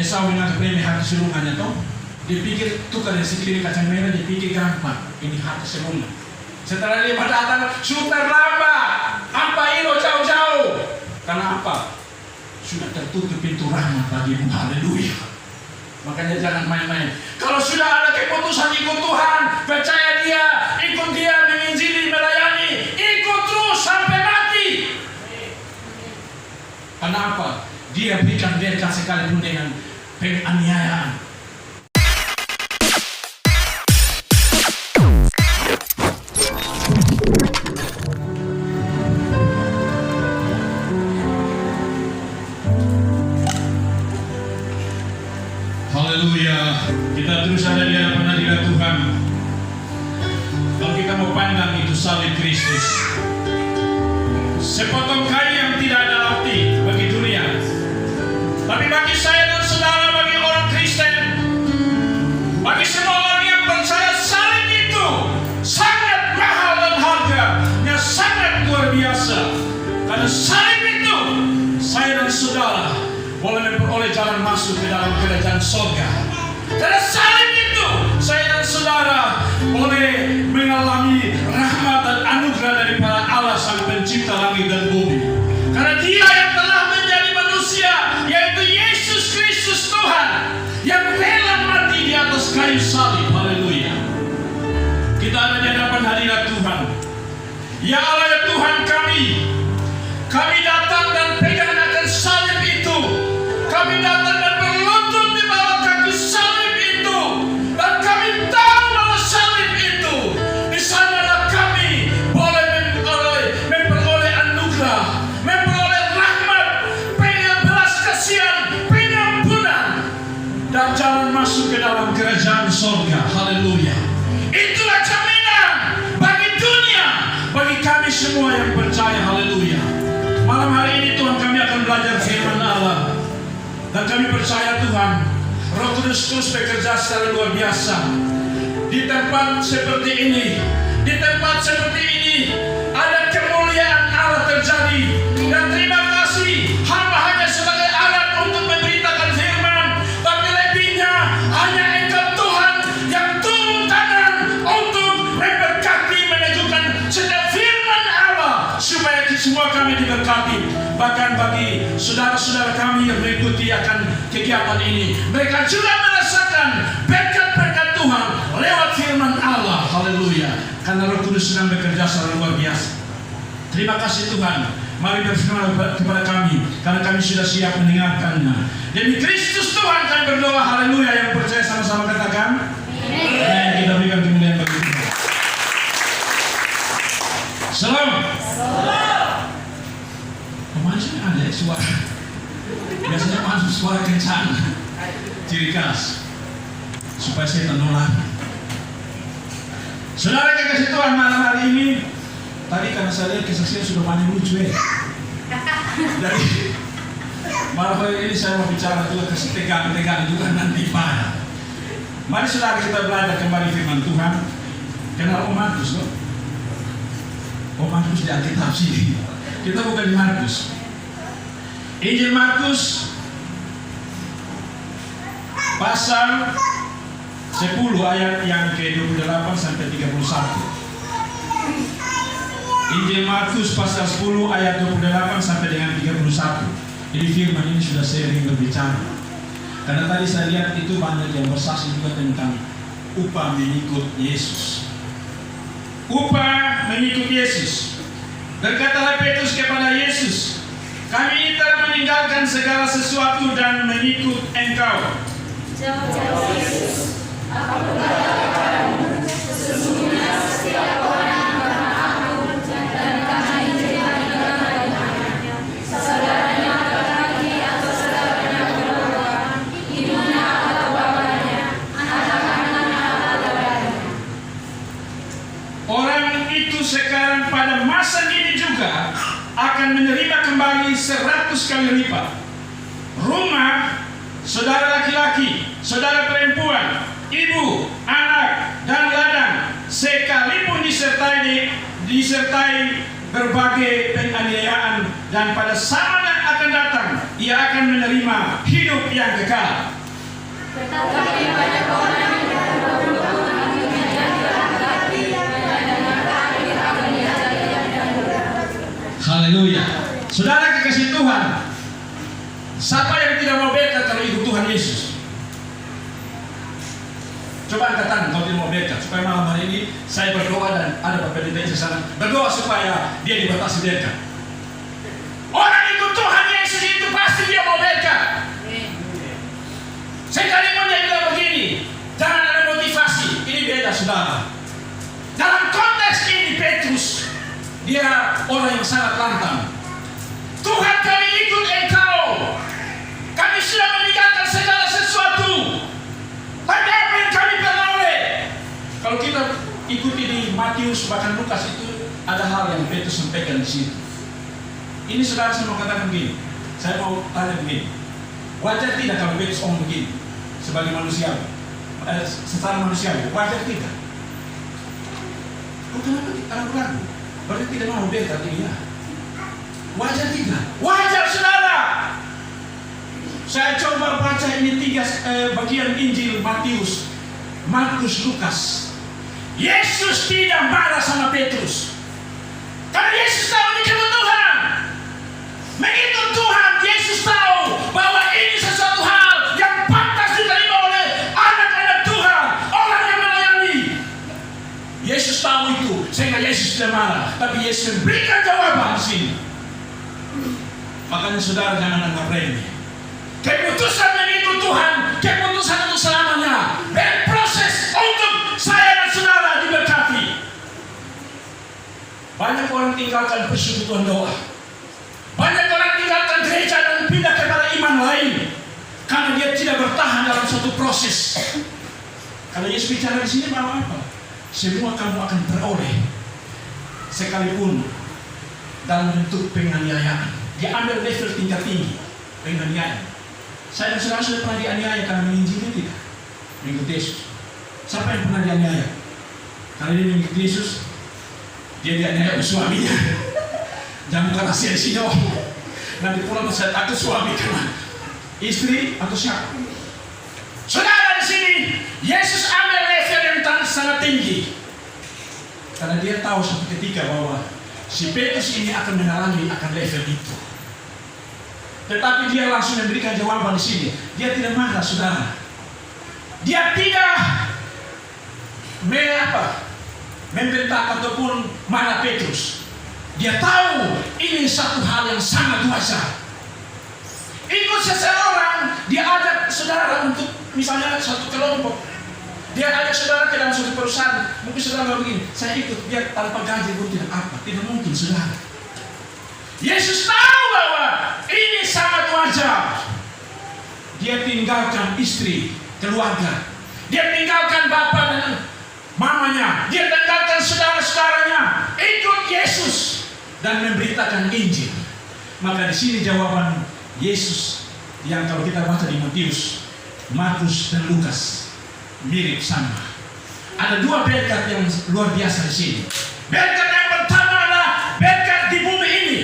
Esau dengan kepremi hati sulungannya toh. Dia pikir tukar yang sekeliling kacang merah, dia pikir gampang. Ini hati sulungan. Setelah dia datang, sudah terlambat. Apa ilo jauh-jauh? Karena apa? Sudah tertutup pintu rahmat bagimu. Haleluya. Makanya jangan main-main. Kalau sudah ada keputusan ikut Tuhan, percaya Dia, ikut Dia, menginjili, melayani, ikut terus sampai mati. Kenapa? Dia berikan berkat sekalipun dengan penganiayaan. Haleluya. Kita terus ada di hadapan hadirat Tuhan. Kalau kita mau pandang itu salib Kristus, sepotong kayu yang tidak ada arti bagi dunia, tapi bagi saya dan saudara, bagi orang Kristen, bagi semua orang yang percaya, salib itu sangat mahal dan harganya sangat luar biasa. Karena salib itu saya dan saudara boleh memperoleh jalan masuk ke dalam kerajaan surga. Karena salib itu saya dan saudara boleh mengalami rahmat dan anugerah daripada Allah Sang Pencipta langit dan bumi. Karena Dia yang telah menjadi manusia, yaitu Yesus Kristus Tuhan, yang rela mati di atas kayu salib. Haleluya. Kita ada di hadapan hadirat Tuhan. Ya Allah, ya Tuhan kami datang dan pegang akan salib itu. Kami datang dan berlutut di bawah kaki salib itu, dan kami tahu bahwa salib itu di sanalah kami boleh memperoleh anugerah, memperoleh rahmat, belas kasihan, pengampunan, dan jalan masuk ke dalam kerajaan surga. Haleluya. Itulah jaminan bagi dunia, bagi kami semua yang percaya. Haleluya. Malam hari ini Tuhan, kami akan belajar firman Allah. Dan kami percaya Tuhan, Roh Kudus terus bekerja secara luar biasa. Di tempat seperti ini, ada kemuliaan Allah terjadi. Dan terima kasih, hamba hanya sebagai alat untuk memberitakan firman, tapi lebihnya hanya Engkau Tuhan yang turun tangan untuk memberkati, meneguhkan setiap firman Allah, supaya semua kami diberkati. Bahkan bagi saudara-saudara kami yang mengikuti akan kegiatan ini, mereka juga merasakan berkat-berkat Tuhan lewat firman Allah. Haleluya. Karena Roh Kudus sedang bekerja secara luar biasa. Terima kasih Tuhan. Mari berfirman kepada kami, karena kami sudah siap mendengarkannya. Demi Kristus Tuhan kami berdoa. Haleluya. Yang percaya sama-sama katakan amin. Kita berikan kemuliaan bagi Tuhan. Salam. Kemarin ada suara, biasanya masuk suara kencang, ciri khas, supaya saya menolak. Saudara kekasih Tuhan, malam hari ini, tadi karena saya lihat kesaksian sudah banyak lucu ya. Jadi malam hari ini saya mau bicara juga kasih tegang-tegang juga nanti pada. Mari saudara kita belajar kembali firman Tuhan. Kenal Om Markus loh. Om Markus di Alkitab sini. Kita bukan di Markus. Injil Markus pasal 10 ayat yang ke-28 sampai 31. Injil Markus pasal 10 ayat 28 sampai dengan 31. Jadi firman ini sudah sering berbicara. Karena tadi saya lihat itu banyak yang bersaksi juga tentang upah mengikut Yesus. Upah mengikut Yesus. Berkatalah Petrus kepada Yesus, kami ini telah meninggalkan segala sesuatu dan mengikut Engkau. Jawab Yesus, aku berkata kepadamu, sesungguhnya setiap orang karena aku dan karena Injil yang diberitakannya, saudaranya laki-laki atau saudaranya perempuan, ibunya atau bapaknya, anak-anaknya atau saudaranya. Orang itu sekarang pada masa ini juga akan menerima kembali 100 kali lipat. Rumah, saudara laki-laki, saudara perempuan, ibu, anak, dan ladang, sekalipun disertai berbagai penganiayaan, dan pada zaman yang akan datang ia akan menerima hidup yang kekal. Tetapi banyak orang yang terdahulu akan diberkati, dan terakhir akan diazab. Haleluya. Saudara kekasih Tuhan, siapa yang tidak mau berkat kalau ikut Tuhan Yesus? Coba angkat tangan kalau tidak mau berkat, supaya malam hari ini saya berdoa dan ada Bapak Pendeta di sana berdoa supaya dia dibatasi berkat. Orang ikut Tuhan Yesus itu pasti dia mau berkat. Sekalipun dia bilang begini, jangan ada motivasi. Ini beda saudara. Dalam konteks ini Petrus, dia orang yang sangat lantang. Tuhan, kami ikut Engkau. Kami sudah meninggalkan segala sesuatu. Tapi apa yang kami peroleh? Kalau kita ikuti di Matius bahkan Lukas itu ada hal yang Petrus sampaikan di situ. Ini saudara saya mau katakan begini. Saya mau tanya begini. Wajar tidak kalau Petrus ngomong begini sebagai manusia? Secara manusiawi wajar tidak? Oh, kenapa kita ragu-ragu? Berarti tidak mau berkat ini ya? Wajar tidak? Wajar saudara. Saya coba baca ini tiga bagian Injil Matius, Markus, Lukas. Yesus tidak marah sama Petrus karena Yesus tahu ini kebutuhan. Mengikut Tuhan, Yesus tahu bahwa ini sesuatu hal yang pantas diterima oleh anak-anak Tuhan, orang yang melayani. Yesus tahu itu, sehingga Yesus tidak marah, tapi Yesus memberikan jawaban di sini. Makanya saudara jangan anggap remeh. Keputusan mengikut Tuhan, keputusan untuk selamanya, berproses untuk saya dan saudara diberkati. Banyak orang tinggalkan persekutuan doa. Banyak orang tinggalkan gereja dan pindah kepada iman lain karena dia tidak bertahan dalam suatu proses. Kalau Yesus bicara di sini bahwa apa? Semua kamu akan peroleh, sekalipun dalam bentuk penganiayaan. Dia ambil level tingkat tinggi, penganiayaan. Saya dan saudara sudah pernah dianiaya karena menginjili tidak? Mengikut Yesus. Siapa yang pernah dianiaya? Karena dia mengikut Yesus, dia dianiaya oleh suaminya. Jangan bukan rahasia di sini. Nanti pulang saya takut suami karena istri atau siapa. Saudara di sini, Yesus ambil level yang sangat tinggi. Karena dia tahu suatu ketika bahwa si Petrus ini akan mengalami akan level itu. Tetapi dia langsung memberikan jawaban di sini. Dia tidak marah, saudara. Dia tidak membentak ataupun marah Petrus. Dia tahu ini satu hal yang sangat wajar. Ikut seseorang, dia ajak saudara untuk misalnya satu kelompok. Dia ajak saudara ke dalam suatu perusahaan. Mungkin saudara begini, saya ikut biar tanpa gaji pun tidak apa. Tidak mungkin saudara. Yesus tahu bahwa ini sangat wajar. Dia tinggalkan istri, keluarga. Dia tinggalkan bapak dan mamanya. Dia tinggalkan saudara-saudaranya. Ikut Yesus dan memberitakan Injil. Maka di sini jawaban Yesus yang kalau kita baca di Matius, Markus dan Lukas mirip sama. Ada dua berkat yang luar biasa di sini. Berkat yang pertama adalah berkat di bumi ini.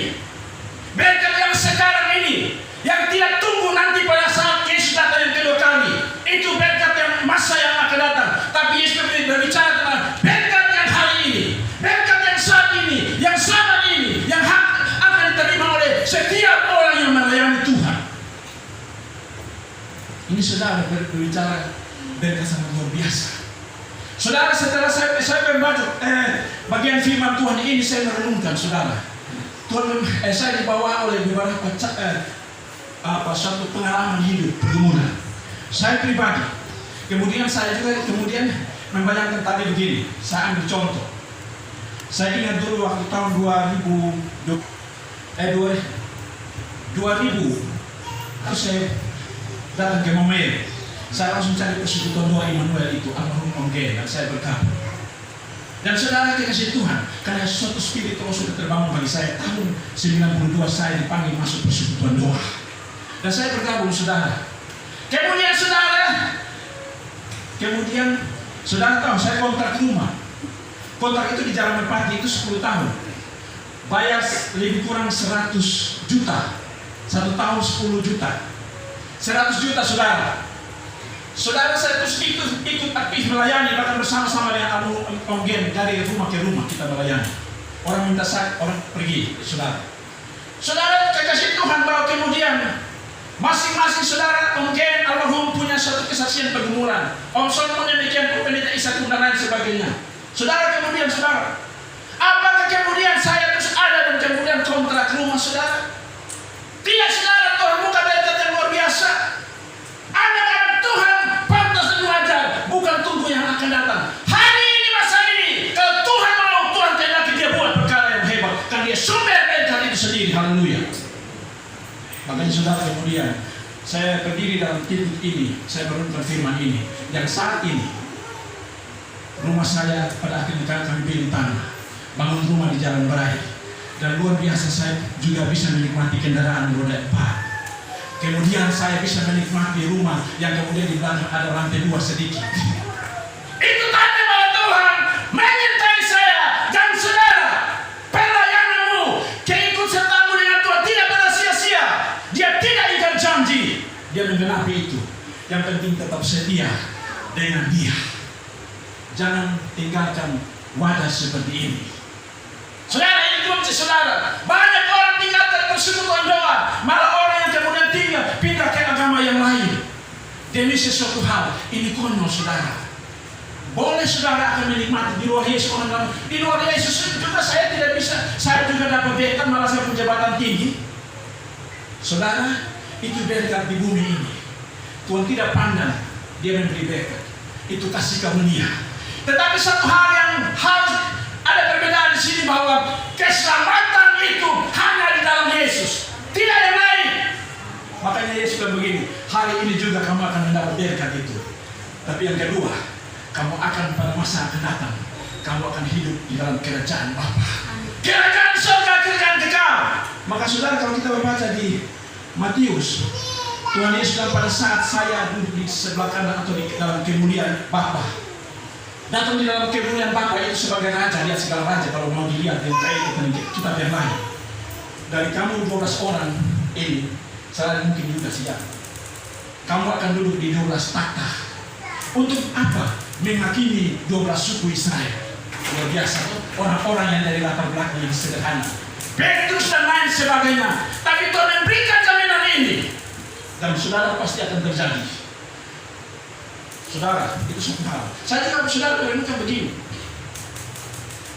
Berkat yang sekarang ini, yang tidak tunggu nanti pada saat Yesus datang yang kedua kali. Itu berkat yang masa yang akan datang. Tapi Yesus berbicara tentang berkat yang hari ini, berkat yang saat ini, yang saat ini, yang akan diterima oleh setiap orang yang melayani Tuhan. Ini saudara berbicara berkat sangat luar biasa. Saudara, setelah saya membaca bagian firman Tuhan ini, saya merenungkan saudara. Tuhan, saya dibawa oleh beberapa satu pengalaman hidup pergumulan. Saya pribadi, kemudian saya juga membayangkan tadi begini. Saya ambil contoh. Saya ingat dulu waktu tahun 2000, terus saya datang ke Momere. Saya langsung cari persekutuan doa Immanuel itu, almarhum Om Gen, dan saya bergabung. Dan saudara dikasih Tuhan, karena suatu spiritual sudah terbangun bagi saya. Tahun 92 saya dipanggil masuk persekutuan doa. Dan saya bergabung saudara. Kemudian saudara tahu saya kontrak rumah. Kontrak itu di Jalan Merpati itu 10 tahun. Bayar lebih kurang 100 juta 1 tahun 10 juta. 100 juta saudara. Saudara saya terus ikut aktif melayani, bahkan bersama-sama dengan Om Gen dari rumah ke rumah kita melayani. Orang minta sakit, orang pergi, saudara. Saudara kekasih Tuhan, bahwa kemudian masing-masing saudara Om Gen almarhum punya satu kesaksian pergumulan. Om Solomon demikian, Pendeta Ishak dan lain sebagainya. Saudara kemudian saudara, apakah kemudian saya terus ada dan kemudian kontrak rumah saudara? Tidak saudara, Tuhan bukan berkat yang luar biasa. Anak-anak Tuhan pantas dan wajar, bukan tunggu yang akan datang. Hari ini, masa ini, kalau Tuhan mau, Tuhan kehendaki dia buat perkara yang hebat. Kan dia sumber berkat itu sendiri, haleluya. Makanya saudara kemudian, saya berdiri dalam titik ini, saya merenungkan firman ini. Yang saat ini, rumah saya pada akhirnya kami beli tanah, bangun rumah di Jalan Berai. Dan luar biasa saya juga bisa menikmati kendaraan roda 4. Kemudian saya bisa menikmati rumah yang kemudian di belakang ada lantai 2 sedikit. Itu tanda bahwa Tuhan menyertai saya dan saudara. Pelayananmu, keikutsertaanmu dengan Tuhan tidak pernah sia-sia. Dia tidak ingkar janji, dia menggenapi itu. Yang penting tetap setia dengan dia. Jangan tinggalkan wadah seperti ini. Saudara, ini kunci saudara. Banyak orang tinggalkan persekutuan doa, malah orang yang kemudian pindah ke agama yang lain demi sesuatu hal. Ini konyol saudara. Boleh saudara akan menikmati di luar Yesus, orang bilang di luar Yesus juga saya tidak bisa. Saya juga dapat berkat, malah saya punya jabatan tinggi. Saudara, itu berkat di bumi ini. Tuhan tidak pandang, dia memberi berkat. Itu kasih karunia. Tetapi satu hal yang harus ada perbedaan di sini, bahwa keselamatan itu hanya di dalam Yesus, tidak yang lain. Makanya Yesus bilang begini, hari ini juga kamu akan mendapat berkat itu. Tapi yang kedua, kamu akan pada masa akan datang, kamu akan hidup di dalam kerajaan Bapa. Kerajaan surga, kerajaan kekal. Maka saudara, kalau kita membaca di Matius, Tuhan Yesus bilang, pada saat saya duduk di sebelah kanan atau di dalam kemuliaan Bapa, datang di dalam kemuliaan Bapa itu sebagai raja, lihat segala raja kalau mau dilihat di kitab yang lain. Dari kamu 12 orang ini, saya mungkin juga siap. Kamu akan duduk di 12 takhta. Untuk apa? Menghakimi 12 suku Israel. Luar biasa, orang-orang yang dari latar belakang yang sederhana, Petrus dan lain sebagainya. Tapi Tuhan memberikan jaminan ini, dan saudara pasti akan terjadi. Saudara, itu satu hal. Saya juga saudara merenungkan begini.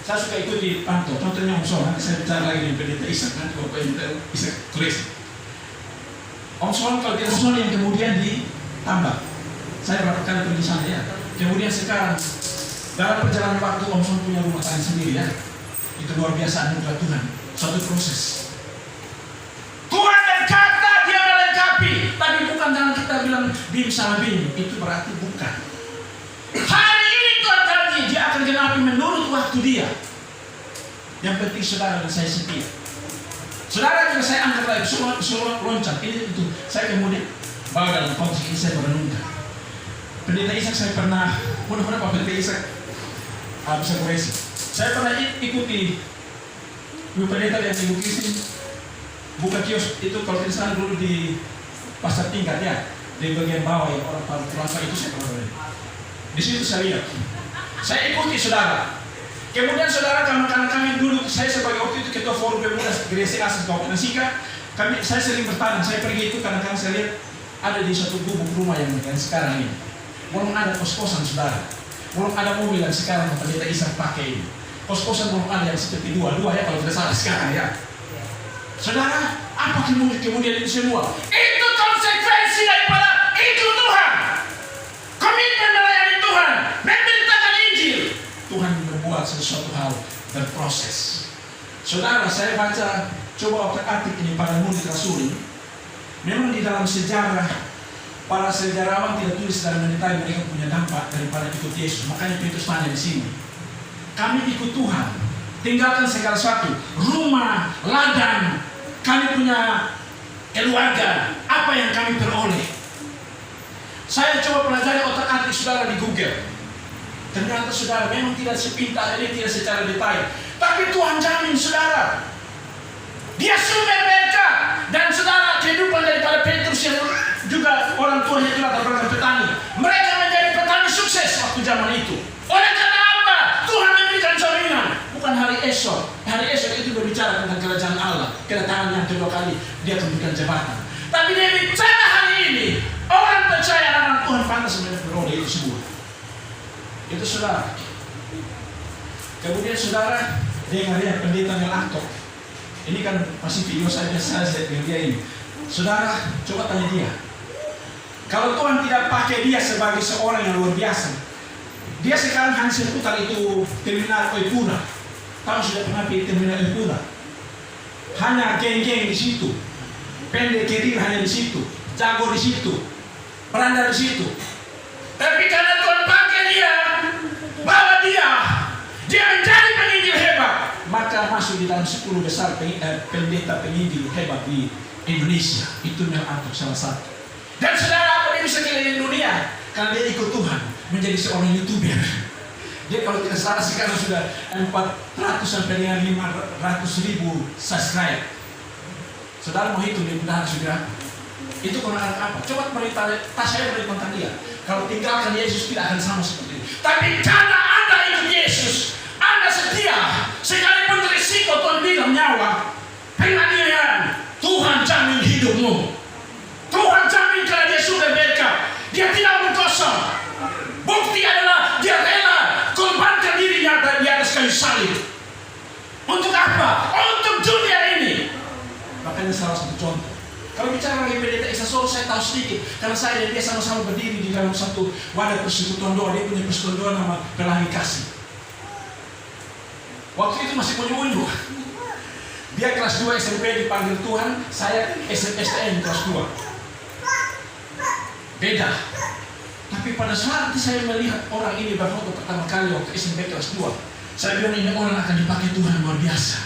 Saya suka ikuti pantau. Contohnya Om Sol, nanti saya bicara lagi dengan Pendeta Ishak, nanti Bapak Pendeta Ishak tulis. Om Sol, kalau dia Sol yang kemudian ditambah. Saya berapa kali pergi sana ya. Kemudian sekarang dalam perjalanan waktu Om Sol punya rumah tangga sendiri ya. Itu luar biasa anugerah Tuhan. Suatu proses. Tuhan berkata dia melengkapi, tapi bukan jangan kita bilang bim sama bim, itu berarti bukan. Hari ini Tuhan janji dia akan genapi menurut waktu dia. Yang penting saudara dan saya setia. Saudara juga saya angkat lagi, semua loncat ini itu. Saya kemudian bawa dalam konteks ini saya merenungkan. Pendeta Ishak saya pernah, mudah-mudahan Pak Pendeta Ishak bisa koreksi. Saya pernah ikuti Ibu Pendeta yang Ibu Kristin buka kios itu, kalau tidak salah dulu di pasar tingkat ya, di bagian bawah yang orang paling kelapa itu saya pernah. Di situ saya lihat, saya ikuti saudara. Kemudian saudara, kami dulu, saya sebagai waktu itu ketua forum pemuda Gereja Asas Kabupaten Sika, saya sering bertanya, saya pergi itu kadang-kadang saya lihat ada di satu gubuk rumah yang sekarang ini. Belum ada kos-kosan saudara, belum ada mobil yang sekarang Pendeta Ishak pakai ini. Kos-kosan belum ada yang seperti dua ya kalau tidak salah sekarang ya. Saudara, apa kemudian itu semua? Itu konsekuensi daripada itu Tuhan. Komitmen melayani Tuhan, memberitakan Injil. Tuhan membuat sesuatu hal berproses. Saudara, saya baca, coba otak-atik ini pada Murid Rasul. Memang di dalam sejarah, para sejarawan tidak tulis dalam mendetail mereka punya dampak daripada ikut Yesus. Makanya Petrus tanya di sini, kami ikut Tuhan, tinggalkan segala sesuatu, rumah, ladang, kami punya keluarga, apa yang kami peroleh. Saya coba pelajari otak-atik saudara di Google. Ternyata saudara memang tidak sepintas ini, tidak secara detail. Tapi Tuhan jamin saudara, dia sumber berkat. Dan saudara kehidupan daripada Petrus yang juga orang tuanya itu latar belakang petani. Mereka menjadi petani sukses waktu zaman itu. Oleh karena apa? Tuhan memberikan jaminan. Bukan hari esok. Hari esok itu berbicara tentang kerajaan Allah. Kedatangan yang kedua kali dia akan memberikan jabatan. Tapi dia bicara hari ini. Orang percaya anak Tuhan pantas beroleh itu semua. Itu saudara. Kemudian saudara dengar ya pendeta Melantok. Ini kan masih video saya dengan dia ini. Saudara, coba tanya dia. Kalau Tuhan tidak pakai dia sebagai seorang yang luar biasa, dia sekarang hanya seputar itu terminal Oipura. Tahu sudah pernah di terminal Oipura? Hanya geng-geng di situ, pendek kiri hanya di situ, jago di situ, berandal di situ. Tapi karena Tuhan pakai dia, bawa dia menjadi penginjil hebat, maka masuk di dalam 10 besar pendeta penginjil hebat di Indonesia. Itu Melantok salah satu. Dan saudara, apa dia bisa keliling dunia? Karena dia ikut Tuhan menjadi seorang YouTuber. Dia kalau tidak salah sekarang sudah 400 sampai dengan 500.000 subscribe. Saudara mau hitung di mudahan saudara. Itu kemenangan apa? Coba berita saya beri tentang dia. Kalau tinggalkan Yesus tidak akan sama seperti ini. Tapi karena Anda ikut Yesus, Anda setia, sekalipun risiko Tuhan bilang nyawa, penganiayaan, Tuhan jamin hidupmu. Tuhan jamin karena dia sudah berkat. Dia tidak berkosong. Bukti adalah dia rela korbankan dirinya di atas kayu salib. Untuk apa? Untuk dunia ini. Makanya salah satu contoh. Kalau bicara lagi pendeta Esa Solo, saya tahu sedikit. Karena saya dan dia sama-sama berdiri di dalam satu wadah persekutuan doa. Dia punya persekutuan doa nama Pelangi Kasih. Waktu itu masih unyu-unyu. Dia kelas 2 SMP dipanggil Tuhan, saya STM kelas 2. Beda. Tapi pada saat saya melihat orang ini berfoto pertama kali waktu SMP kelas 2, saya bilang ini orang akan dipakai Tuhan luar biasa.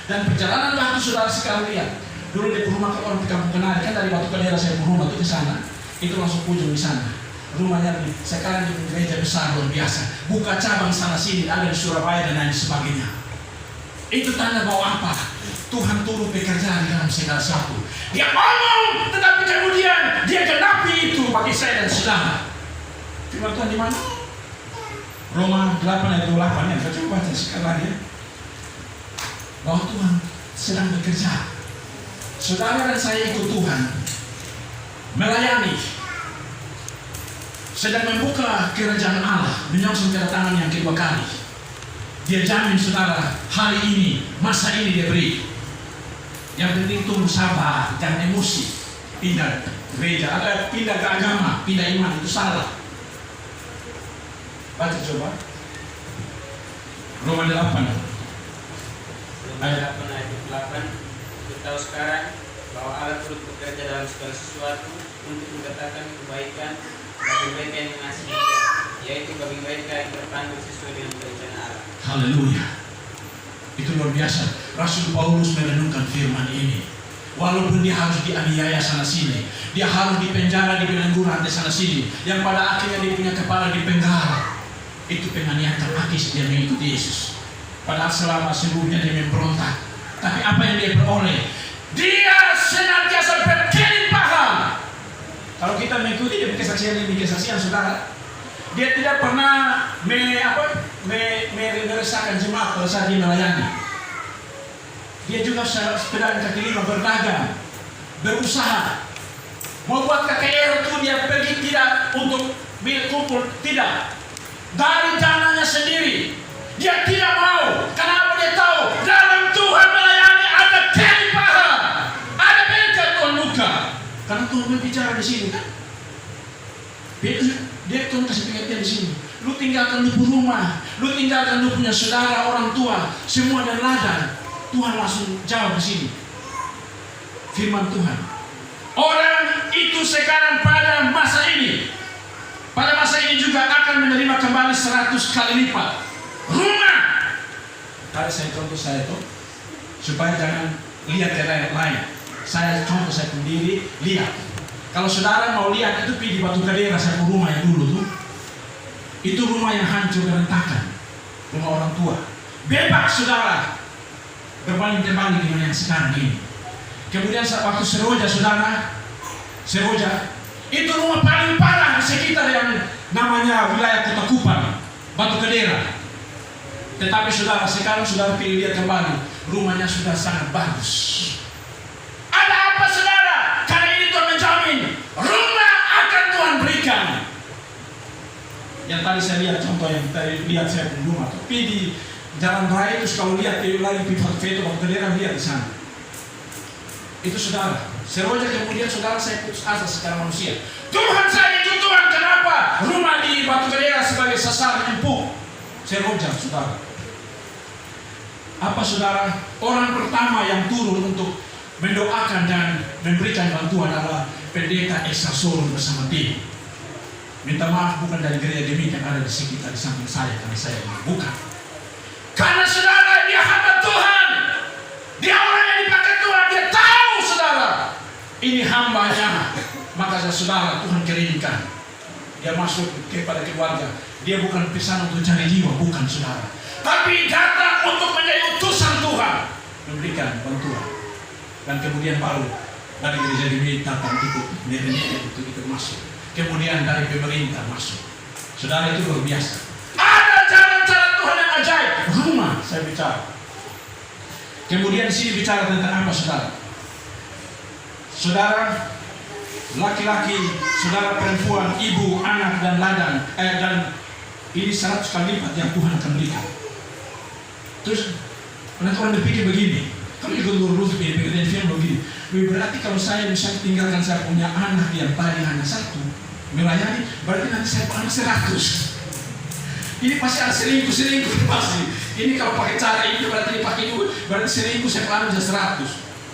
Dan perjalanan waktu saudara sekarang lihat. Dulu di rumah orang di kampung Kenari, kan dari Batu Kadera saya rumah itu ke sana. Itu langsung ujung di sana. Rumahnya sekarang di gereja besar luar biasa. Buka cabang sana sini, ada di Surabaya dan lain sebagainya. Itu tanda bahwa apa? Tuhan turun bekerja di dalam segala sesuatu. Dia ngomong, tetapi kemudian dia genapi itu bagi saya dan saudara. Firman Tuhan di mana? Roma 8 ayat 28 ya. Saya coba baca sekali lagi ya. Bahwa Tuhan sedang bekerja. Saudara dan saya ikut Tuhan, melayani, sedang membuka kerajaan Allah, menyongsong kedatangan yang kedua kali. Dia jamin saudara, hari ini, masa ini dia beri. Yang penting tunggu sabar, jangan emosi. Pindah gereja, ada pindah ke agama, pindah iman, itu salah. Baca coba. Roma 8 ayat 8. Tahu sekarang bahwa Allah turut bekerja dalam segala sesuatu untuk mendatangkan kebaikan bagi mereka yang mengasihi Dia, yaitu bagi mereka yang terpanggil sesuai dengan rencana Allah. Haleluya. Itu luar biasa. Rasul Paulus merenungkan firman ini. Walaupun dia harus dianiaya sana sini, dia harus dipenjara, di pengangguran di sana sini, yang pada akhirnya dia punya kepala dipenggal. Itu penganiayaan terpakis dia mengikuti Yesus. Padahal selama seluruhnya dia memberontak. Tapi apa yang dia peroleh? Dia senantiasa berkelimpahan. Kalau kita mengikuti dia kesaksian demi kesaksian saudara, dia tidak pernah meresahkan jemaat pada saat dia melayani. Dia juga sepeda kaki lima berdagang, berusaha, membuat KKR itu dia pergi tidak untuk kumpul, tidak, dari dananya sendiri. Dia tidak mau. Kenapa? Dia tahu dalam Tuhan melayani ada kelimpahan, ada berkat Tuhan buka. Karena Tuhan berbicara di sini kan. Dia Tuhan kasih pengertian di sini. Lu tinggalkan lu rumah, lu tinggalkan lu punya saudara, orang tua, semua dan ladang. Tuhan langsung jawab di sini. Firman Tuhan. Orang itu sekarang pada masa ini juga akan menerima kembali 100 kali lipat. Rumah. Tadi saya contoh saya itu supaya jangan lihat yang lain. Saya contoh saya sendiri lihat. Kalau saudara mau lihat itu pergi di Batu Kadera saya rumah yang dulu tuh. Itu rumah yang hancur berantakan. Rumah orang tua. Bebas saudara. Berbanding-terbalik dengan yang sekarang ini. Kemudian waktu Seroja, saudara, Seroja, itu rumah paling parah di sekitar yang namanya wilayah Kota Kupang, Batu Kedera. Tetapi saudara, sekarang saudara pilih lihat kembali, rumahnya sudah sangat bagus. Ada apa saudara? Karena ini Tuhan menjamin, rumah akan Tuhan berikan. Yang tadi saya lihat contoh yang tadi lihat saya di rumah, tapi di jalan raya itu kalau lihat di wilayah Batu Kedera, lihat di sana. Itu saudara, Seroja kemudian saudara saya putus asa secara manusia. Tuhan saya itu Tuhan, kenapa rumah di Batu Kedera sebagai sasaran empuk? Seroja saudara. Apa saudara? Orang pertama yang turun untuk mendoakan dan memberikan bantuan adalah pendeta Esa Solon bersama tim. Minta maaf bukan dari gereja Demit yang ada di sekitar di samping saya, karena saya bukan. Karena saudara dia hamba Tuhan, dia orang yang dipakai Tuhan, dia tahu saudara ini hambanya, maka saudara Tuhan kirimkan dia masuk kepada keluarga. Dia bukan pesan untuk cari jiwa, bukan saudara, tapi datang untuk menjadi utusan Tuhan, memberikan bantuan. Dan kemudian baru dari gereja Demit datang ikut untuk masuk. Kemudian dari pemerintah masuk. Saudara, itu luar biasa. Ada cara-cara Tuhan yang ajaib. Rumah saya bicara. Kemudian di sini bicara tentang apa saudara? Saudara laki-laki, saudara perempuan, ibu, anak dan ladang, dan ini 100 kali lipat yang Tuhan akan berikan. Terus nanti orang berpikir begini, kalau ikut lurus begini, berarti kalau saya bisa tinggalkan saya punya anak yang tadi hanya 1 melayani, berarti nanti saya punya 100. Ini pasti ada selingkuh pasti. Ini kalau pakai cara ini berarti dipakai itu, berarti selingkuh saya punya 100.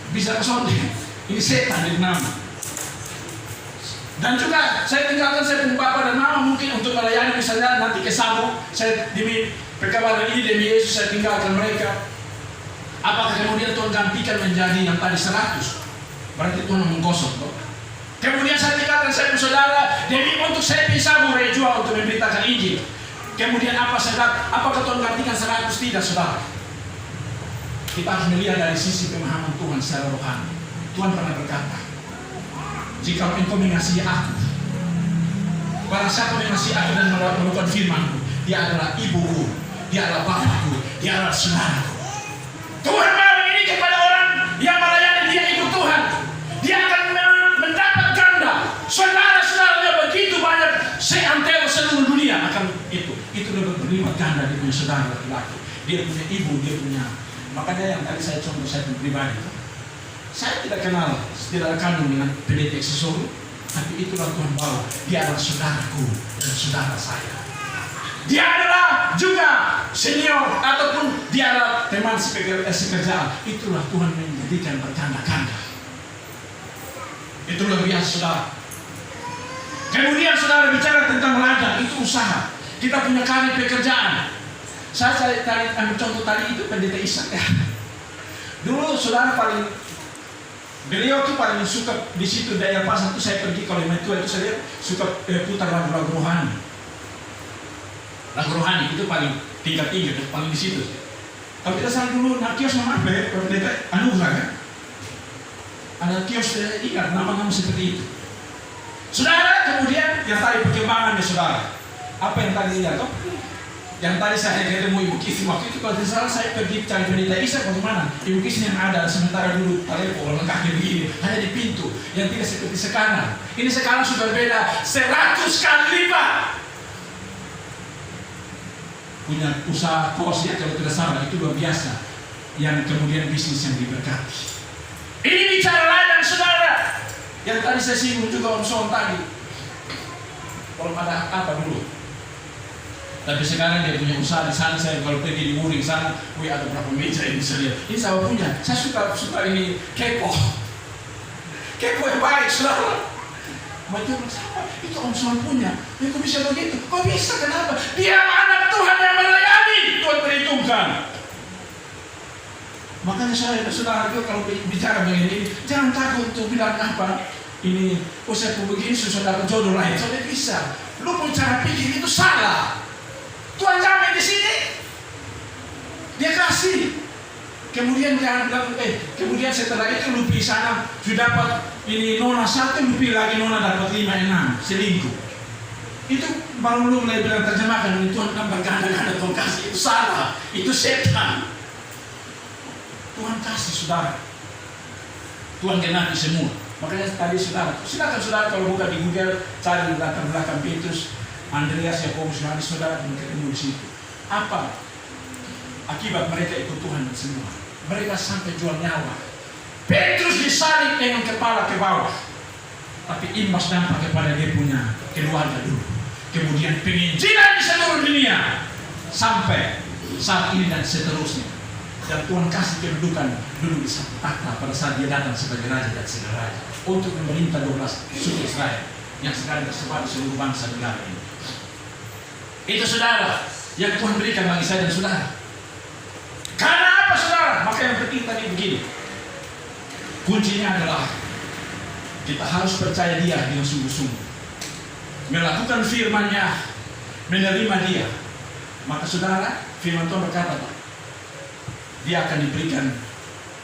Bisa kesontek. Ini setan dari nama. Dan juga saya tinggalkan saya punya bapak dan mama mungkin untuk melayani, misalnya nanti ke Sabu, saya demi perkabaran ini demi Yesus saya tinggalkan mereka. Apakah kemudian Tuhan gantikan menjadi yang tadi 100? Berarti Tuhan menggosok toh. Kemudian saya tinggalkan saya pun saudara demi untuk saya bisa berjuang untuk memberitakan Injil. Kemudian apa saudara? Apakah Tuhan gantikan 100? Tidak saudara. Kita harus melihat dari sisi pemahaman Tuhan secara rohani. Tuhan pernah berkata, jika engkau mengasihi aku, barang siapa mengasihi aku dan melakukan firman-Ku, dia adalah ibuku, dia adalah bapakku, dia adalah saudaraku. Tuhan mau ini kepada orang yang melayani dia ikut Tuhan. Dia akan mendapat ganda. Saudara-saudaranya begitu banyak seantero seluruh dunia akan itu. Itu dapat berlipat ganda dia punya saudara laki-laki. Dia punya ibu, dia punya. Makanya yang tadi saya contoh saya pribadi. Saya tidak kenal, tidak kandung dengan pendeta Sesoro, tapi itulah Tuhan bawa. Dia adalah saudaraku dan saudara saya. Dia adalah juga senior ataupun dia adalah teman sekerjaan. Itulah Tuhan menjadikan bertanda-tanda. Itu luar biasa saudara. Kemudian saudara bicara tentang ladang, itu usaha. Kita punya karir pekerjaan. Saya tadi ambil contoh tadi itu pendeta Ishak ya. Dulu saudara beliau tuh paling suka di situ daerah pasar tuh saya pergi kalau main tua itu saya suka putar lagu-lagu rohani. Lagu rohani itu paling tinggi paling di situ. Kalau kita salah dulu nak kios nama apa ya? Pendeta Anugrah kan? Ada kios ingat nama-nama seperti itu. Saudara kemudian yang tadi perkembangan ya saudara. Apa yang tadi lihat toh? Yang tadi saya ketemu Ibu Kisi waktu itu kalau tidak salah saya pergi cari pendeta Isa bagaimana? Ibu Kisi yang ada sementara dulu telepon kaki begini hanya di pintu yang tidak seperti sekarang. Ini sekarang sudah beda 100 kali lipat. Punya usaha kos ya kalau tidak salah itu luar biasa. Yang kemudian bisnis yang diberkati. Ini bicara ladang saudara. Yang tadi saya singgung juga Om Son tadi. Kalau ada apa dulu? Tapi sekarang dia punya usaha di sana. Saya kalau pergi di Muring sana, ada berapa meja ini saya lihat. Ini saya punya. Saya suka ini kepo yang baik, saudara. Macam siapa? Itu Om Son punya. Ya, kok bisa begitu? Kok bisa? Kenapa? Dia anak Tuhan yang melayani. Tuhan perhitungkan. Makanya saya saudara kalau bicara begini, jangan takut untuk bilang apa. Ini, saya pun begini susah dapat jodoh lain. Saya bisa. Lu pun cara pikir itu salah. Tuhan jamin di sini. Dia kasih. Kemudian jangan bilang, kemudian setelah itu lu pilih sana, sudah dapat ini nona 1, lu pilih lagi nona dapat 5, 6, selingkuh. Itu baru lu mulai bilang terjemahkan, ini Tuhan kan berganda-ganda Tuhan kasih, itu salah, itu setan. Tuhan kasih saudara, Tuhan genapi semua. Makanya tadi saudara, silakan saudara kalau buka di Google, cari belakang Petrus, Andreas, Yakobus, Yohanes, saudara ketemu di situ. Apa akibat mereka ikut Tuhan semua? Mereka sampai jual nyawa. Petrus disalib dengan kepala ke bawah, tapi imbas dampak kepada dia punya keluarga dulu. Kemudian penginjilan di seluruh dunia sampai saat ini dan seterusnya. Dan Tuhan kasih kedudukan dulu di satu takhta pada saat dia datang sebagai raja dan segala raja untuk memerintah 12 suku Israel yang sekarang tersebar di seluruh bangsa negara ini. Itu saudara yang Tuhan berikan bagi saya dan saudara. Karena apa saudara? Maka yang penting tadi begini. Kuncinya adalah kita harus percaya dia dengan sungguh-sungguh, melakukan firman-Nya, menerima dia. Maka saudara, firman Tuhan berkata, dia akan diberikan,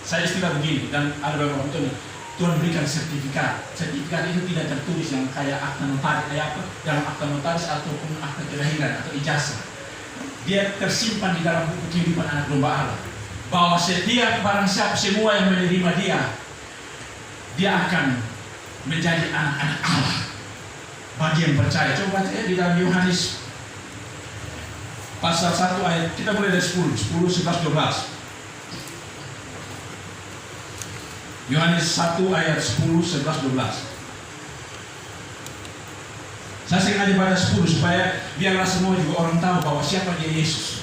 saya istilah begini, dan ada beberapa contohnya, Tuhan berikan sertifikat. Sertifikat itu tidak tertulis yang kayak akta notaris, dalam akta notaris ataupun akta kelahiran atau ijazah. Dia tersimpan di dalam buku kehidupan anak domba Allah, bahwa setiap barang siapa semua yang menerima dia akan menjadi anak-anak Allah bagi yang percaya. Coba baca di dalam Yohanes pasal 1 ayat, kita mulai dari 10, 11, 12. Yohanes 1 ayat 10, 11, 12. Saya sengaja baca 10 supaya biarlah semua juga orang tahu bahwa siapa dia Yesus.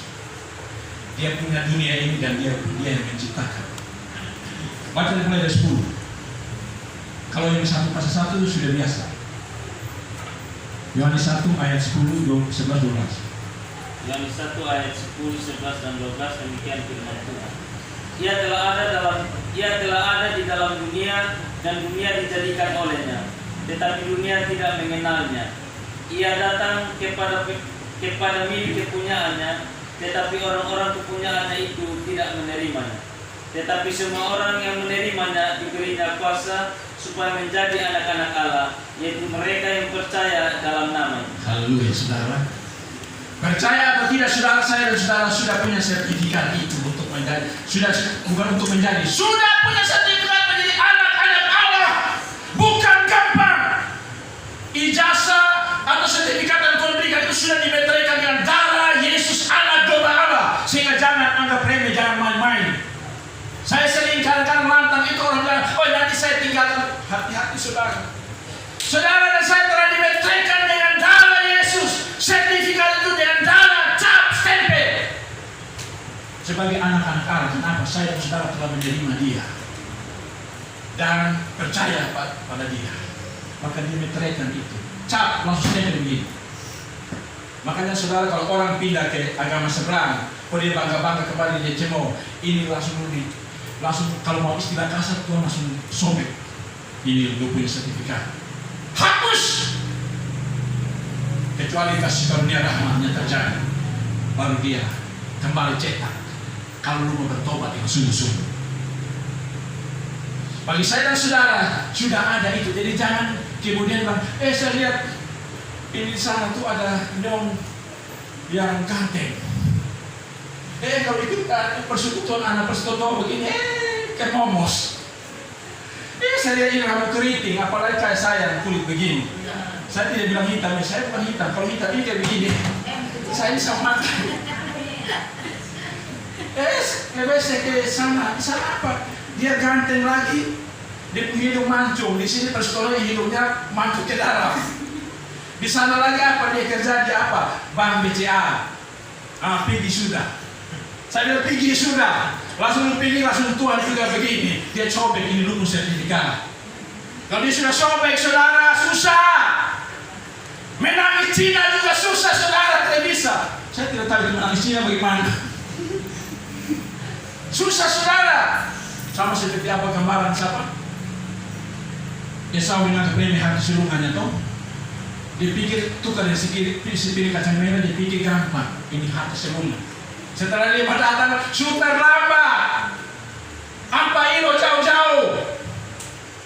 Dia punya dunia ini dan dia yang menciptakan. Baca mulai dari 10. Kalau yang 1 pasal 1 itu sudah biasa. Yohanes 1 ayat 10, 11, 12. Yohanes 1 ayat 10, 11 dan 12, demikian firman Tuhan. Ia telah ada di dalam dunia dan dunia dijadikan olehnya, tetapi dunia tidak mengenalnya. Ia datang kepada milik kepunyaannya, tetapi orang-orang kepunyaannya itu tidak menerimanya. Tetapi semua orang yang menerimanya diberinya kuasa supaya menjadi anak-anak Allah, yaitu mereka yang percaya dalam nama-Nya. Haleluya saudara. Percaya atau tidak saudara, saya dan saudara sudah punya sertifikat itu untuk menjadi, bukan untuk menjadi, sudah punya sertifikat menjadi anak-anak Allah. Bukan gampang. Ijazah atau sertifikat yang Tuhan berikan itu sudah dimeteraikan dengan darah Yesus anak domba Allah. Sehingga jangan anggap remeh, jangan main-main. Saya sering kadang-kadang lantang itu orang bilang, oh nanti saya tinggalkan. Hati-hati saudara. Saudara dan saya telah dimeteraikan dengan darah Yesus. Sertifikat itu dengan darah, cap, stempel. Sebagai anak-anak Allah, kenapa saya dan saudara telah menerima dia dan percaya pada dia. Maka dimeteraikan itu. Cap, langsung stempel begini. Makanya saudara kalau orang pindah ke agama seberang, dia bangga-bangga kembali dia cemo, ini langsung kalau mau istilah kasar Tuhan langsung sobek. Ini lu punya sertifikat. Hapus. Kecuali kasih karunia rahmatnya terjadi, baru dia kembali cetak. Kalau lu mau bertobat dengan sungguh-sungguh. Bagi saya dan saudara sudah ada itu. Jadi jangan kemudian bilang, saya lihat ini di sana tuh ada nyong yang ganteng. Kalau ikut persekutuan anak persekutuan begini, kemomos. Saya lihat ini rambut keriting, apalagi kayak saya kulit begini. Saya tidak bilang hitam, saya bukan hitam. Kalau hitam ini kayak begini, saya bisa makan. Saya ke sana apa? Dia ganteng lagi, dia punya hidung mancung. Di sini persekutuan hidungnya mancung ke dalam. Di sana lagi apa dia kerja di apa? Bank BCA. Pergi sudah. Saya bilang pergi sudah. Langsung pergi, langsung Tuhan juga begini. Dia sobek ini dulu sertifikat. Kalau dia sudah sobek, saudara, susah. Menangis Cina juga susah, saudara, tidak bisa. Saya tidak tahu menangis Cina bagaimana. Susah, saudara. Sama seperti apa gambaran siapa? Esau dengan kepremi hati sulungannya toh. Dia pikir tukar yang sepiri kacang merah, dia pikir gampang. Ini hati sulungan. Setelah dia datang, super lambat. Apa ilo jauh-jauh?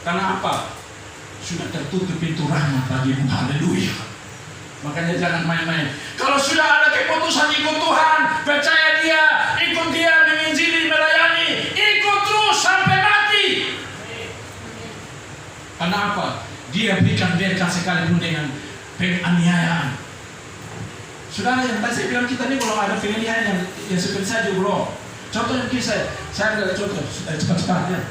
Karena apa? Sudah tertutup pintu rahmat bagimu. Haleluya. Makanya jangan main-main. Kalau sudah ada keputusan ikut Tuhan, percaya Dia, ikut Dia, menginjili, melayani, ikut terus sampai mati. Karena apa? Dia berikan berkat sekalipun dengan penganiayaan. Saudara, yang tadi saya bilang, kita ini belum ada penganiayaan yang seperti saya juga belum. Contoh yang kisah, saya ada contoh cepat-cepat ya.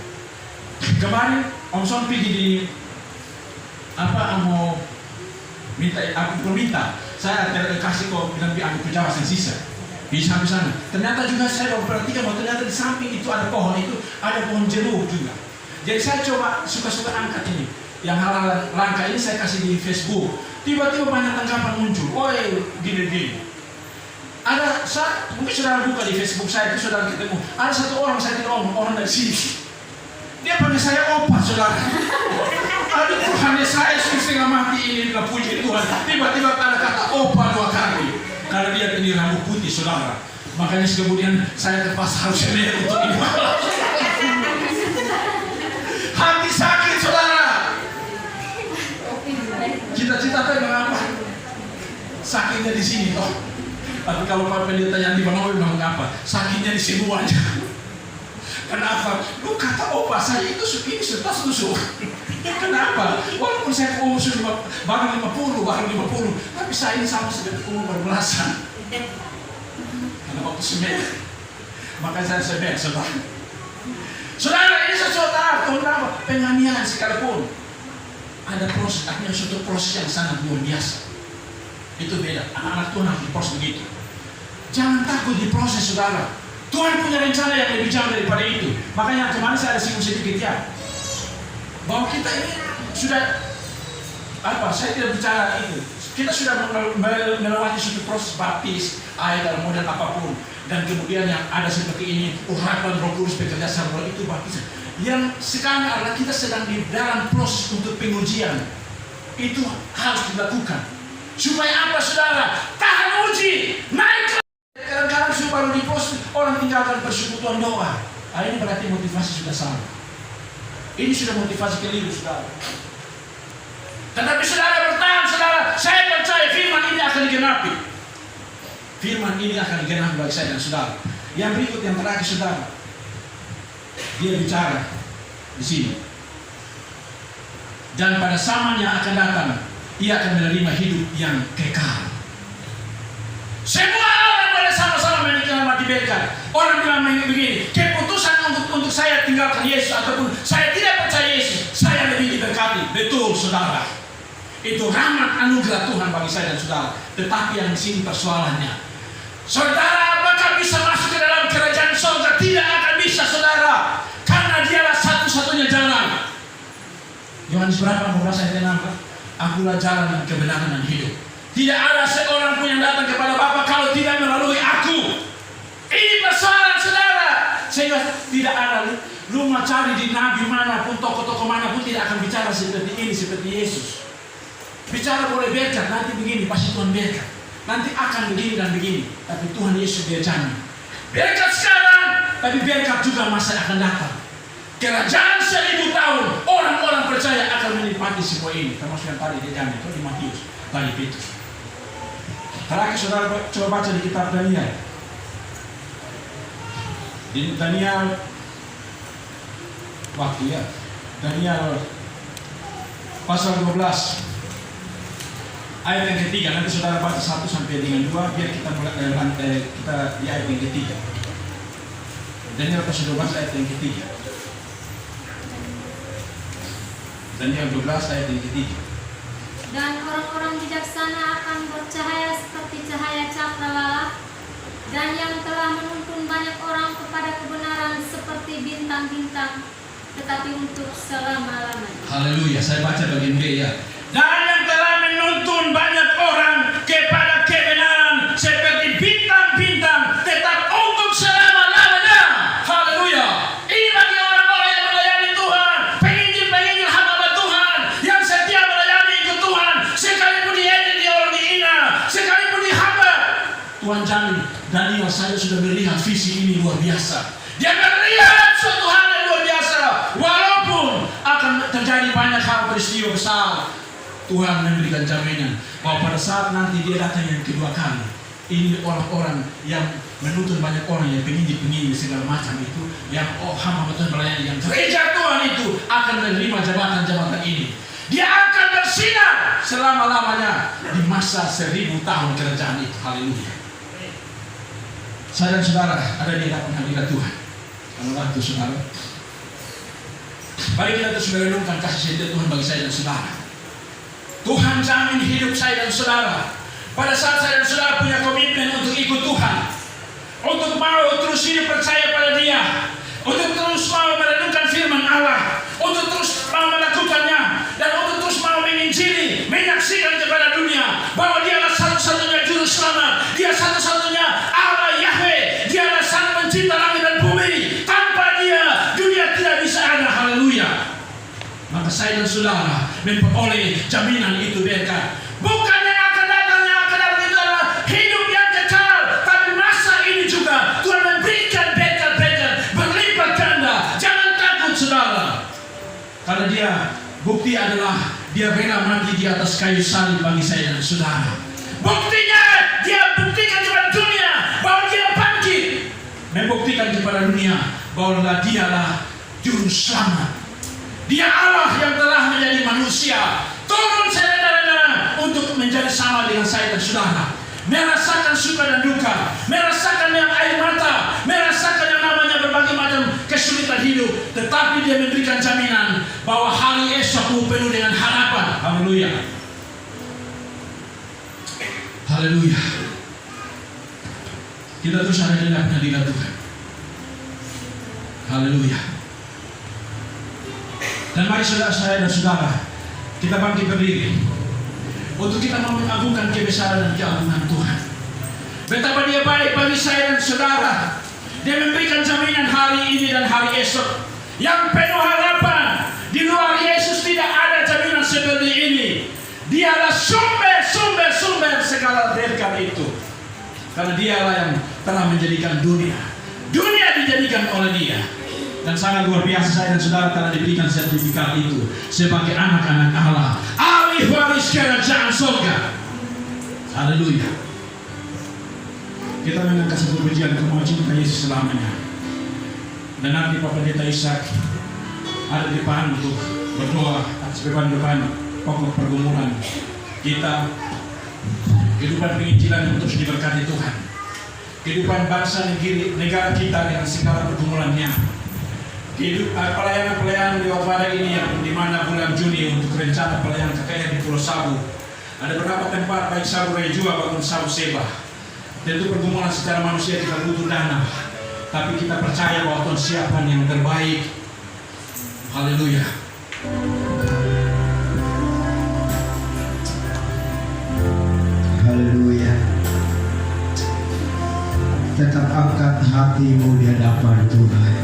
Kemarin Om Son pergi di mau minta, saya kasih kok bilang ambil pejabat yang sisa di samping sana. Ternyata juga saya perhatikan bahwa ternyata di samping itu ada pohon jeruk juga. Jadi saya coba suka-suka angkat ini, yang hal langka ini saya kasih di Facebook. Tiba-tiba banyak tanggapan muncul, gini. Mungkin saudara buka di Facebook saya itu saudara ketemu. Ada satu orang saya tidak orang dari sini. Dia panggil saya opa, saudara. Aduh, Tuhan, saya setengah mati ini telah puji Tuhan. Tiba-tiba ada kata opa 2 kali. Karena dia ini rambut putih, saudara. Makanya kemudian saya terpaksa harus lihat untuk ini. Hati sakit, saudara. Cita-cita memang apa? Sakitnya di sini, toh. Tapi kalau Pak Pendeta yang di bawah memang apa? Sakitnya di sini aja. Kenapa? Lu kata opa saya itu ini setas tusuk. Kenapa? Walaupun saya umur baru 50, tapi saya ini sama seperti umur berbelasan. Karena waktu semen, makanya saya semen, saudara. Saudara, ini saudara, kenapa? Penganiayaan sekalipun ada proses, artinya suatu proses yang sangat luar biasa. Itu beda. Anak-anak Tuhan harus diproses begitu. Jangan takut diproses, saudara. Tuhan punya rencana yang lebih jauh daripada itu. Makanya kemarin saya ada singgung sedikit ya, bahwa kita ini sudah saya tidak bicara itu. Kita sudah melewati suatu proses baptis, air dalam model apapun, dan kemudian yang ada seperti ini, urapan Roh Kudus bekerja sama itu baptis. Yang sekarang adalah kita sedang di dalam proses untuk pengujian. Itu harus dilakukan. Supaya apa, saudara? Tahan uji, naik. Kadang-kadang baru di pos orang tinggalkan persekutuan doa. Ini berarti motivasi sudah salah. Ini sudah motivasi keliru, saudara. Tetapi saudara bertahan, saudara. Saya percaya firman ini akan digenapi. Firman ini akan digenapi bagi saya dan saudara. Yang berikut, yang terakhir, saudara. Dia bicara di sini. Dan pada zaman yang akan datang, ia akan menerima hidup yang kekal. Semua orang boleh sama-sama menikmati berkat. Orang bilang begini, keputusan untuk saya tinggalkan Yesus ataupun saya tidak percaya Yesus, saya lebih diberkati. Betul, saudara. Itu rahmat anugerah Tuhan bagi saya dan saudara. Tetapi yang di sini persoalannya, saudara, apakah bisa masuk ke dalam kerajaan surga? Tidak akan bisa, saudara, karena dialah satu-satunya jalan. Yohanes berapa? 15 ayat 6. Akulah jalan dan kebenaran dan hidup. Tidak ada seorang pun yang datang kepada Bapa kalau tidak melalui aku. Ini persoalan, saudara. Sehingga tidak ada. Lu mau cari di nabi manapun, tokoh-tokoh manapun tidak akan bicara seperti ini, seperti Yesus. Bicara boleh berkat, nanti begini, pasti Tuhan berkat. Nanti akan begini dan begini. Tapi Tuhan Yesus dia jamin. Berkat sekarang, tapi berkat juga masa akan datang. Kerajaan 1000 tahun, orang-orang percaya akan menikmati semua ini. Termasuk yang tadi dia jamin, itu di Matius, bagi Petrus. Terakhir, saudara, coba baca di kitab Daniel. Di Daniel, Daniel pasal 12 ayat yang ketiga. Nanti saudara baca 1 sampai dengan 2, biar kita di ayat yang ketiga. Daniel pasal 12 ayat yang ketiga. Daniel 12 ayat yang ketiga. Dan orang-orang bijaksana akan bercahaya seperti cahaya cakrawala, dan yang telah menuntun banyak orang kepada kebenaran seperti bintang-bintang, tetapi untuk selama-lamanya. Haleluya. Saya baca bagian B ya. Dan yang telah menuntun banyak orang kepada kebenaran seperti bintang-bintang, tetap untuk selama-lamanya. Haleluya. Ini bagi orang-orang yang melayani Tuhan, penginjil hamba Tuhan, yang setia melayani ikut Tuhan, sekalipun dia orang dihina, sekalipun dihamba. Tuhan jamin. Daniel, saya sudah melihat visi ini luar biasa. Dia melihat suatu hal yang luar terjadi banyak hal peristiwa besar, Tuhan memberikan jaminan bahwa pada saat nanti dia datang yang kedua kali, ini orang-orang yang menuntun banyak orang yang penginjil segala macam itu, yang hamba Tuhan melayani, yang gereja Tuhan itu akan menerima jabatan-jabatan ini. Dia akan bersinar selama-lamanya di masa 1000 tahun kerajaan itu. Haleluya. Saya dan saudara ada di hadapan hadirat Tuhan. Kalau waktu saudara, mari kita terus merenungkan kasih setia Tuhan bagi saya dan saudara. Tuhan jamin hidup saya dan saudara. Pada saat saya dan saudara punya komitmen untuk ikut Tuhan, untuk mau terus hidup percaya pada Dia, untuk terus mau merenungkan firman Allah, untuk terus mau melakukannya, dan untuk terus mau menginjili, menyaksikan kepada dunia bahwa Dialah satu-satunya juru selamat, Dia satu-satunya Allah Yahweh, Dialah Sang Pencipta langit dan bumi. Tanpa Dia, dunia tidak bisa ada. Haleluya. Maka saya dan saudara memperoleh jaminan itu berkat. Bukan yang akan datang itu adalah hidup yang kekal, tapi masa ini juga Tuhan memberikan berkat-berkat berlipat ganda. Jangan takut saudara, karena Dia bukti adalah Dia rela mati di atas kayu salib bagi saya dan saudara. Buktinya Dia buktikan kepada dunia bahwa Dia bangkit, membuktikan kepada dunia bahwa Dialah juru selamat. Dia Allah yang telah menjadi manusia, turun saudara-saudara untuk menjadi sama dengan saya dan saudara, merasakan suka dan duka, merasakan yang air mata, merasakan yang namanya berbagai macam kesulitan hidup, tetapi Dia memberikan jaminan bahwa hari esok penuh dengan harapan. Haleluya. Haleluya. Kita terus ada di dalam hadirat Tuhan. Haleluya. Dan mari saudara saya dan saudara, kita bangkit berdiri untuk kita mengagungkan kebesaran dan keagungan Tuhan. Betapa Dia baik bagi saya dan saudara. Dia memberikan jaminan hari ini dan hari esok yang penuh harapan. Di luar Yesus tidak ada jaminan seperti ini. Dialah sumber segala berkat itu. Karena Dialah yang telah menjadikan dunia. Dunia dijadikan oleh Dia. Dan sangat luar biasa saya dan saudara telah diberikan sertifikat itu sebagai anak-anak Allah, ahli waris kerajaan surga. Haleluya. Kita mengangkat satu pujian kemuliaan Yesus selamanya. Dan nanti Pak Pendeta Ishak ada di depan untuk berdoa atas beban-beban pokok pergumulan kita, kehidupan penginjilan yang terus diberkati Tuhan, kehidupan bangsa negara kita dengan segala pergumulannya. Pelayanan-pelayanan di Wapada ini yang dimana bulan Juni untuk rencana pelayanan KKR di Pulau Sabu, ada beberapa tempat baik Sabu Raya Jua maupun Sabu Seba. Tentu pergumulan secara manusia kita butuh dana, tapi kita percaya bahwa Tuhan siapkan yang terbaik. Haleluya. Haleluya. Tetap angkat hatimu di hadapan Tuhan.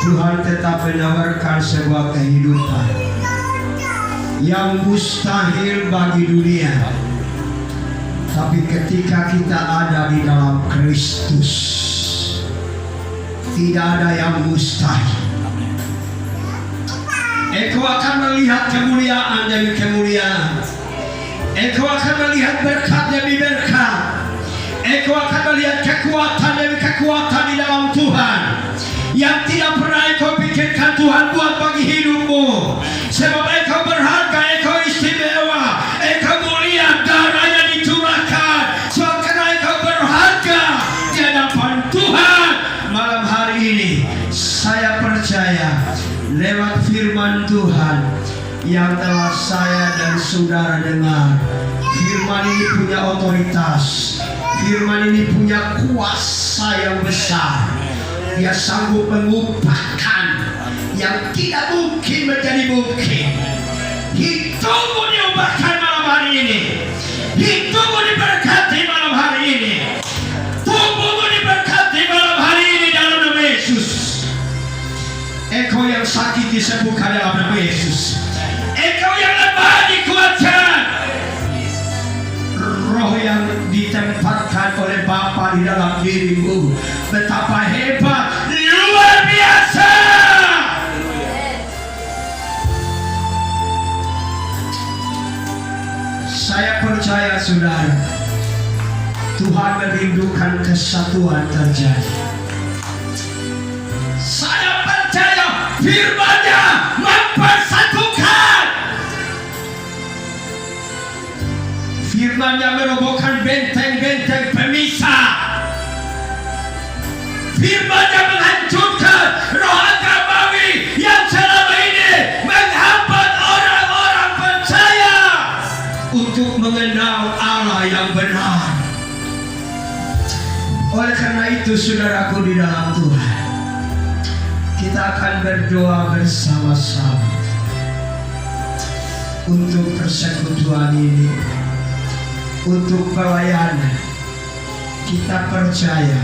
Tuhan tetap menawarkan sebuah kehidupan yang mustahil bagi dunia. Tapi ketika kita ada di dalam Kristus, tidak ada yang mustahil. Engkau akan melihat kemuliaan demi kemuliaan. Engkau akan melihat berkat demi berkat. Engkau akan melihat kekuatan demi kekuatan di dalam Tuhan yang tidak pernah engkau pikirkan Tuhan buat bagi hidupmu. Sebab engkau berharga, engkau istimewa, engkau mulia, darahnya dicurahkan. Sebab karena engkau berharga di hadapan Tuhan. Malam hari ini saya percaya lewat firman Tuhan yang telah saya dan saudara dengar, firman ini punya otoritas, firman ini punya kuasa yang besar. Dia sanggup mengubahkan yang tidak mungkin menjadi mungkin. Hidupmu diubahkan malam hari ini. Hidupmu diberkati malam hari ini. Tubuhmu diberkati malam hari ini dalam nama Yesus. Engkau yang sakit disembuhkan dalam nama Yesus. Engkau yang lemah dikuatkan. Roh yang ditempatkan oleh Bapa di dalam dirimu, betapa hebat Saya percaya saudara, Tuhan merindukan kesatuan terjadi. Saya percaya firman-Nya mempersatukan. Firman-Nya merobohkan benteng-benteng pemisah. Firman-Nya menghancurkan roh agamawi yang selama ini menghambat orang-orang percaya untuk mengenal Allah yang benar. Oleh karena itu saudaraku di dalam Tuhan, kita akan berdoa bersama-sama untuk persekutuan ini, untuk pelayanan. Kita percaya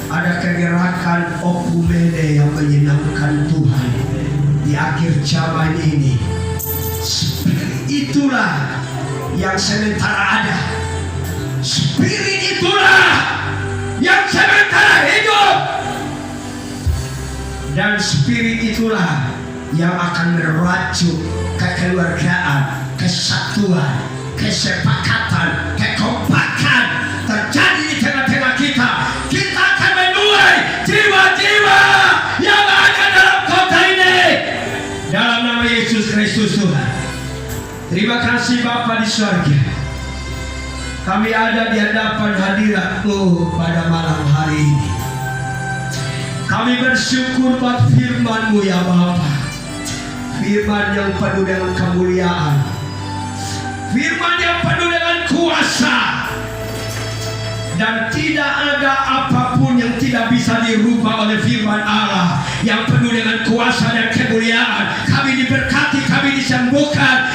ada kegerakan okumene yang menyenangkan Tuhan di akhir zaman ini. Spirit itulah yang sementara ada. Spirit itulah yang sementara hidup. Dan spirit itulah yang akan meracuk kekeluargaan, kesatuan, kesepakatan, kekompakan terjadi di tengah-tengah kita. Kita akan menuai jiwa-jiwa yang ada dalam kota ini. Dalam nama Yesus Kristus Tuhan. Terima kasih Bapa di surga. Kami ada di hadapan hadirat-Mu pada malam hari ini. Kami bersyukur buat firman-Mu ya Bapa. Firman yang penuh dengan kemuliaan. Firman yang penuh dengan kuasa. Dan tidak ada apapun yang tidak bisa dirubah oleh firman Allah yang penuh dengan kuasa dan kemuliaan. Kami diberkati, kami disembuhkan,